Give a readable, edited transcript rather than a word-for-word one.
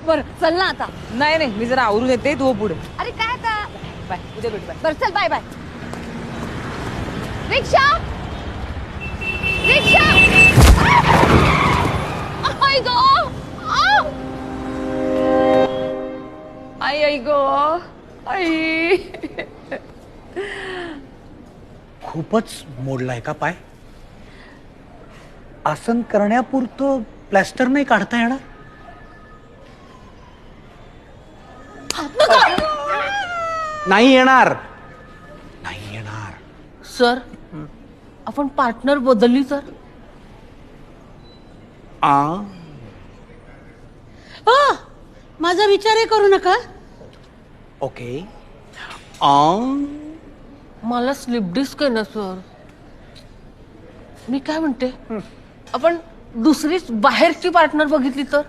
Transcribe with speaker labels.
Speaker 1: बर चल ना आता.
Speaker 2: नाही नाही, मी जरा आवरून येते, तू पुढे.
Speaker 1: अरे काय आता.
Speaker 2: बाय, उद्या भेट. बाय.
Speaker 1: बर चल बाय बाय. रिक्षा रिक्षा. आई गो.
Speaker 2: आई आई गो आई.
Speaker 3: खूपच मोडलाय का पाय? आसन करण्यापुरतं प्लॅस्टर नाही काढता येणार? नाही येणार, नाही येणार.
Speaker 1: सर आपण पार्टनर बदलली तर.
Speaker 4: माझा विचारही करू नका.
Speaker 3: ओके.
Speaker 1: मला स्लिप डिस्क आहे ना सर. मी काय म्हणते, आपण दुसरीच बाहेरची पार्टनर बघितली तर.